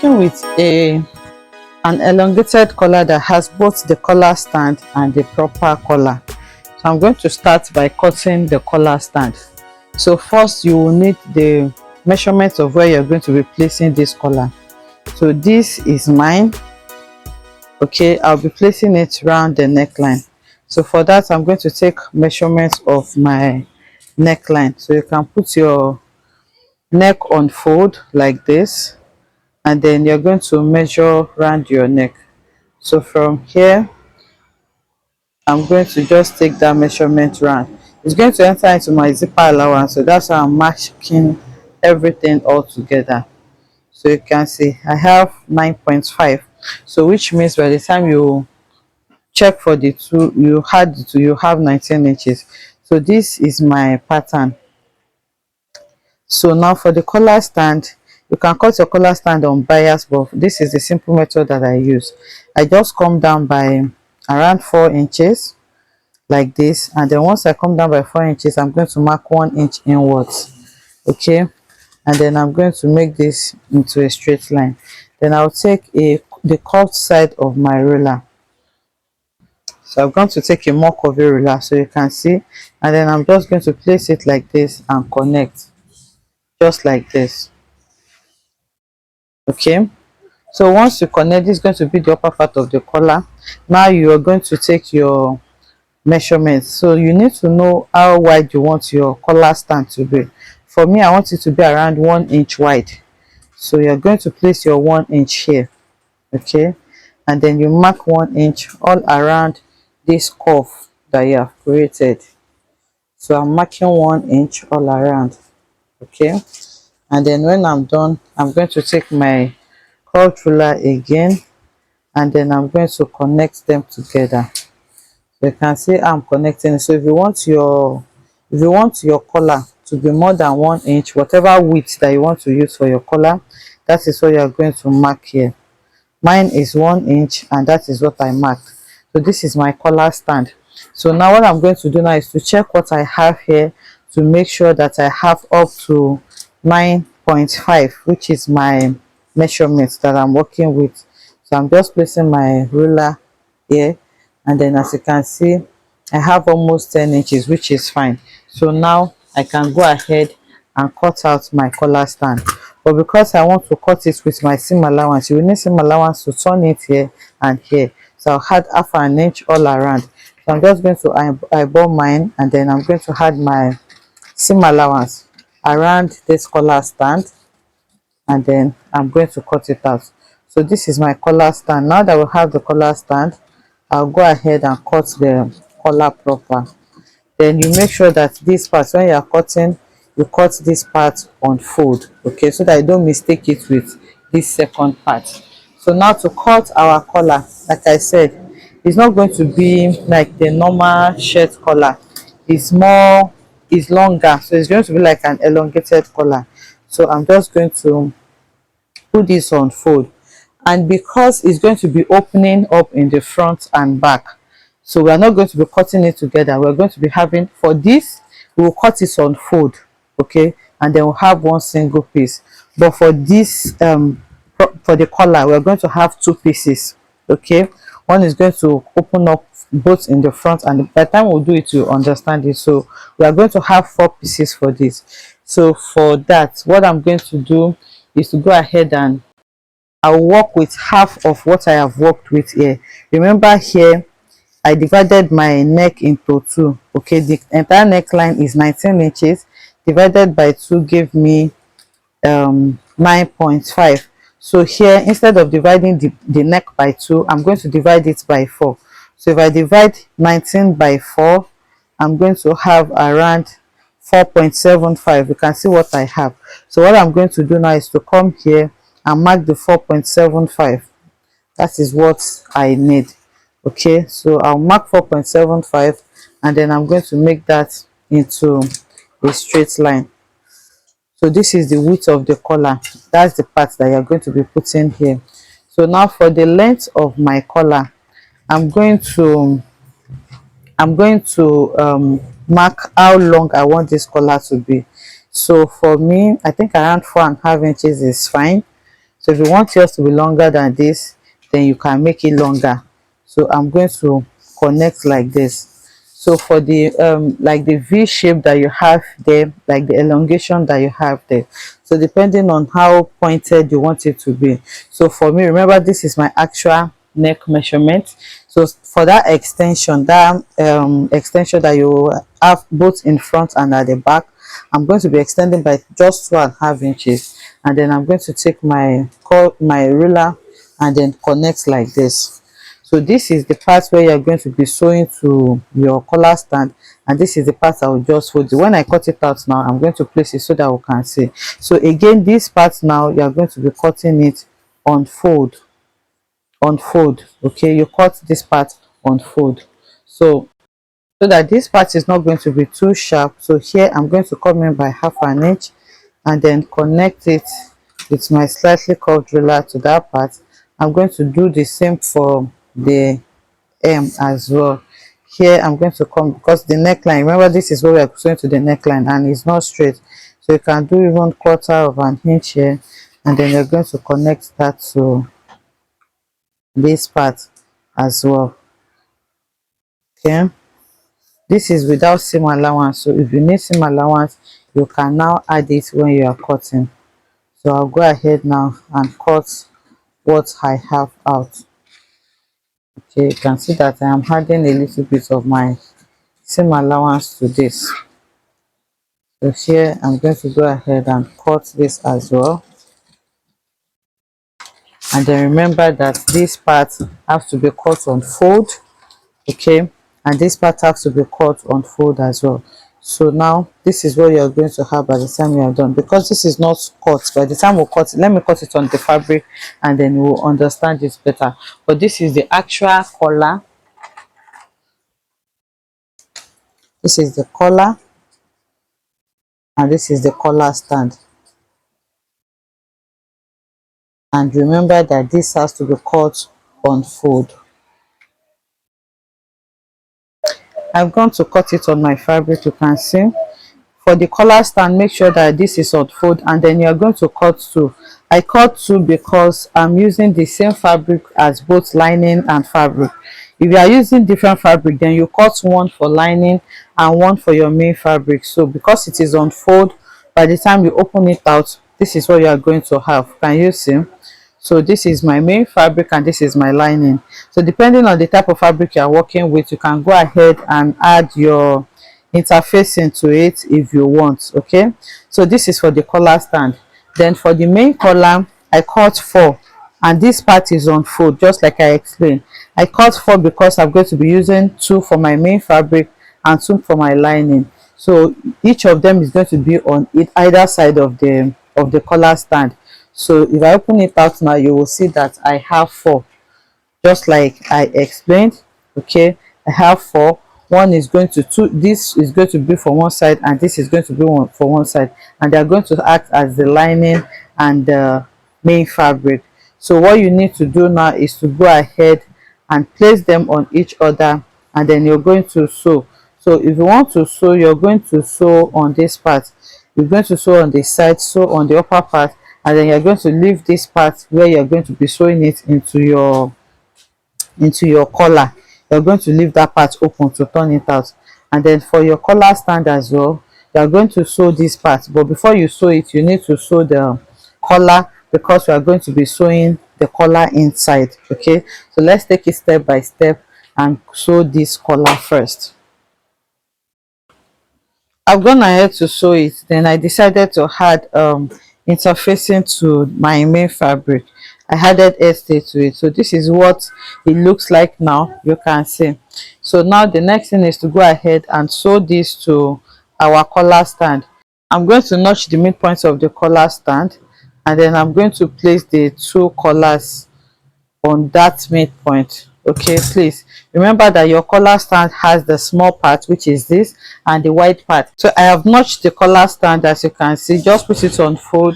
working with an elongated collar that has both the collar stand and the proper collar. So I'm going to start by cutting the collar stand. So first you will need the measurement of where you're going to be placing this collar. So this is mine. Okay, I'll be placing it around the neckline. So for that, I'm going to take measurements of my neckline. So you can put your neck on fold like this, and then you're going to measure around your neck. So from here, I'm going to just take that measurement round. It's going to enter into my zipper allowance, so that's how I'm marking everything all together. So you can see I have 9.5, so which means by the time you check for the two, you had the two, you have 19 inches. So this is my pattern. So now for the collar stand, you can cut your collar stand on bias, but this is the simple method that I use. I just come down by around 4 inches like this, and then once I come down by 4 inches, I'm going to mark 1 inch inwards. Okay, and then I'm going to make this into a straight line. Then I'll take the curved side of my ruler. So I'm going to take a more curvy ruler so you can see, and then I'm just going to place it like this and connect just like this. Okay, so once you connect, this is going to be the upper part of the collar. Now you are going to take your measurements. So you need to know how wide you want your collar stand to be. For me, I want it to be around 1 inch wide. So you're going to place your 1 inch here. Okay, and then you mark 1 inch all around this curve that you have created. So I'm marking 1 inch all around. Okay, and then when I'm done, I'm going to take my curved ruler again, and then I'm going to connect them together. So you can see I'm connecting. So if you want your collar to be more than 1 inch, whatever width that you want to use for your collar, that is what you are going to mark here. Mine is 1 inch, and that is what I marked. So this is my collar stand. So now what I'm going to do now is to check what I have here to make sure that I have up to 9.5, which is my measurements that I'm working with. So I'm just placing my ruler here, and then as you can see, I have almost 10 inches, which is fine. So now I can go ahead and cut out my collar stand. But because I want to cut it with my seam allowance, you will need seam allowance to turn it here and here. So I'll add half an inch all around. So I'm just going to eyeball mine, and then I'm going to add my seam allowance around this collar stand, and then I'm going to cut it out. So this is my collar stand. Now that we have the collar stand, I'll go ahead and cut the collar proper. Then you make sure that this part, when you are cutting, you cut this part on fold, okay, so that you don't mistake it with this second part. So now to cut our collar, like I said, it's not going to be like the normal shirt collar. It's longer, so it's going to be like an elongated collar. So I'm just going to put this on fold, and because it's going to be opening up in the front and back, so we are not going to be cutting it together. We're going to be having, for this we will cut it on fold, okay, and then we'll have one single piece. But for this for the collar, we're going to have two pieces, okay. One is going to open up both in the front, and by the time we'll do it, you understand it. So we are going to have 4 pieces for this. So for that, what I'm going to do is to go ahead and I'll work with half of what I have worked with here. Remember, here I divided my neck into 2. Okay, the entire neckline is 19 inches. Divided by 2 gave me 9.5. So here, instead of dividing the neck by 2, I'm going to divide it by 4. So if I divide 19 by 4, I'm going to have around 4.75. You can see what I have. So what I'm going to do now is to come here and mark the 4.75. that is what I need. Okay, so I'll mark 4.75, and then I'm going to make that into a straight line. So this is the width of the collar. That's the part that you're going to be putting here. So now for the length of my collar, I'm going to mark how long I want this collar to be. So for me, I think around 4.5 inches is fine. So if you want yours to be longer than this, then you can make it longer. So I'm going to connect like this. So for the like the V shape that you have there, like the elongation that you have there, so depending on how pointed you want it to be. So for me, remember, this is my actual neck measurement. So for that extension, extension that you have both in front and at the back, I'm going to be extending by just 2.5 inches, and then I'm going to take my ruler and then connect like this. So this is the part where you're going to be sewing to your collar stand, and this is the part I will just fold it. When I cut it out now, I'm going to place it so that we can see. So again, this part now, you are going to be cutting it on fold, okay? You cut this part on fold, so that this part is not going to be too sharp. So here I'm going to come in by 1/2 inch and then connect it with my slightly curved ruler to that part. I'm going to do the same for the M as well. Here I'm going to come, because the neckline, remember, this is where we are sewing to the neckline and it's not straight, so you can do even 1/4 inch here, and then you're going to connect that to this part as well. Okay, this is without seam allowance, so if you need seam allowance, you can now add it when you are cutting. So I'll go ahead now and cut what I have out. Okay, you can see that I am adding a little bit of my seam allowance to this. So here I'm going to go ahead and cut this as well, and then remember that this part has to be cut on fold, okay, and this part has to be cut on fold as well. So now this is what you're going to have by the time you are done, because this is not cut. By the time we cut it, let me cut it on the fabric and then we'll understand it better. But this is the actual collar. This is the collar, and this is the collar stand. And remember that this has to be cut on fold. I've gone to cut it on my fabric, you can see. For the collar stand, make sure that this is on fold, and then you're going to cut two. I cut two because I'm using the same fabric as both lining and fabric. If you are using different fabric, then you cut one for lining and one for your main fabric. So because it is on fold, by the time you open it out, this is what you are going to have. Can you see? So this is my main fabric and this is my lining. So depending on the type of fabric you are working with, you can go ahead and add your interfacing to it if you want. Okay, so this is for the collar stand. Then for the main collar, I cut 4, and this part is on fold, just like I explained. I cut 4 because I'm going to be using 2 for my main fabric and 2 for my lining. So each of them is going to be on either side of the collar stand. So if I open it out now, you will see that I have 4, just like I explained. Okay, I have 4. One is going to this is going to be for one side, and this is going to be for one side, and they are going to act as the lining and the main fabric. So what you need to do now is to go ahead and place them on each other, and then you're going to sew. So if you want to sew, you're going to sew on this part, you're going to sew on the side, sew on the upper part, and then you're going to leave this part where you're going to be sewing it into your collar. You're going to leave that part open to turn it out. And then for your collar stand as well, you are going to sew this part, but before you sew it, you need to sew the collar, because we are going to be sewing the collar inside. Okay, so let's take it step by step and sew this collar first. I've gone ahead to sew it, then I decided to add interfacing to my main fabric. I added stay to it, so this is what it looks like now. You can see. So now the next thing is to go ahead and sew this to our collar stand. I'm going to notch the midpoint of the collar stand, and then I'm going to place the 2 collars on that midpoint. Okay, please remember that your collar stand has the small part, which is this, and the wide part. So I have notched the collar stand, as you can see. Just put it on fold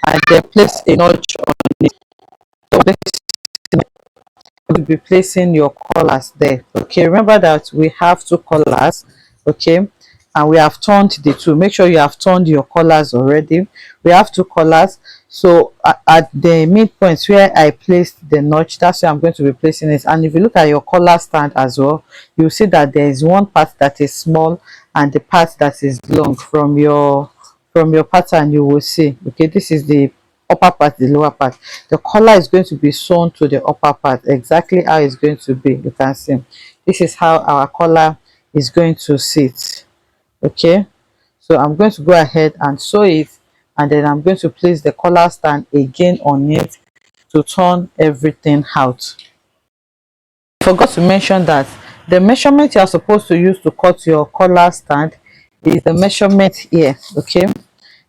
and then place a notch on it. So this will be placing your collars there. Okay, remember that we have 2 collars, okay, and we have turned the 2. Make sure you have turned your collars already. We have 2 collars. So at the midpoint where I placed the notch, that's where I'm going to be placing it. And if you look at your collar stand as well, you'll see that there is one part that is small and the part that is long. From your pattern, you will see, okay, this is the upper part, the lower part. The collar is going to be sewn to the upper part, exactly how it's going to be. You can see this is how our collar is going to sit. Okay, so I'm going to go ahead and sew it, and then I'm going to place the collar stand again on it to turn everything out. I forgot to mention that the measurement you are supposed to use to cut your collar stand is the measurement here. Okay,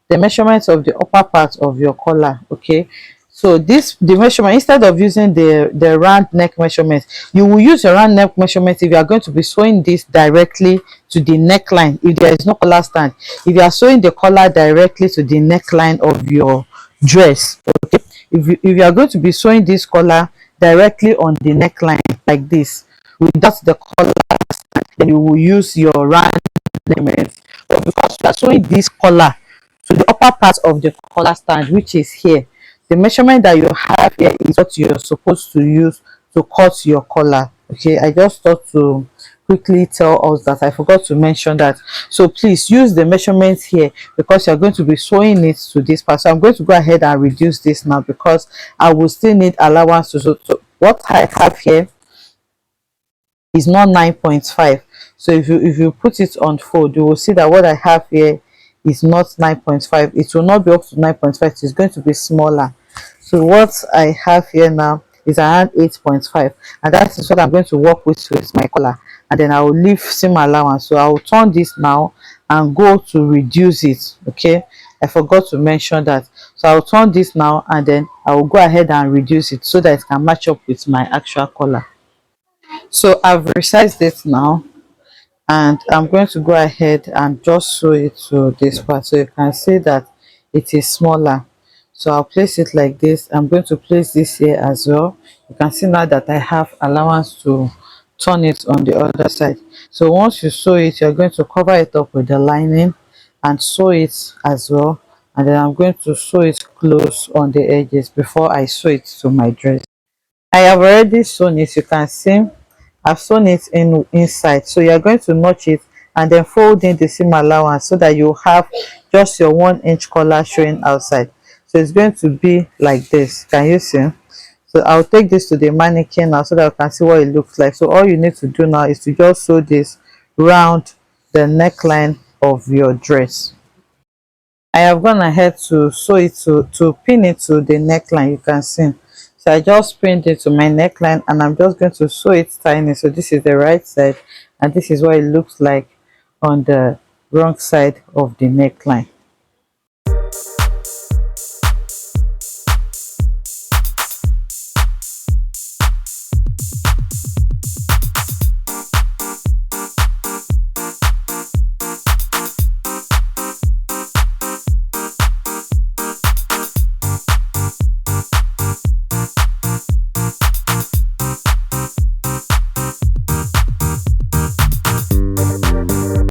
the measurement of the upper part of your collar. Okay, so this, the measurement, instead of using the round neck measurement, you will use your round neck measurement if you are going to be sewing this directly to the neckline. If there is no collar stand, if you are sewing the collar directly to the neckline of your dress, okay, if you are going to be sewing this collar directly on the neckline like this without the collar stand, then you will use your round measurement. But because you are sewing this collar to the upper part of the collar stand, which is here, the measurement that you have here is what you're supposed to use to cut your collar. Okay, I just thought to quickly tell us that. I forgot to mention that. So please use the measurements here because you're going to be sewing it to this part. So I'm going to go ahead and reduce this now because I will still need allowance to sew. So what I have here is not 9.5. So if you put it on fold, you will see that what I have here is not 9.5. It will not be up to 9.5. It's going to be smaller. So what I have here now is around 8.5, and that is what I'm going to work with my collar, and then I will leave seam allowance. So I will turn this now and go to reduce it. Okay, I forgot to mention that. So I'll turn this now and then I will go ahead and reduce it so that it can match up with my actual collar. So I've resized it now, and I'm going to go ahead and just sew it to this part so you can see that it is smaller. So I'll place it like this. I'm going to place this here as well. You can see now that I have allowance to turn it on the other side. So once you sew it, you're going to cover it up with the lining and sew it as well, and then I'm going to sew it close on the edges before I sew it to my dress. I have already sewn it. You can see I've sewn it inside. So you're going to notch it and then fold in the seam allowance so that you have just your 1-inch collar showing outside. So it's going to be like this. Can you see? So I'll take this to the mannequin now so that you can see what it looks like. So all you need to do now is to just sew this round the neckline of your dress. I have gone ahead to sew it to pin it to the neckline. You can see. So I just pinned it to my neckline and I'm just going to sew it tiny. So this is the right side and this is what it looks like on the wrong side of the neckline.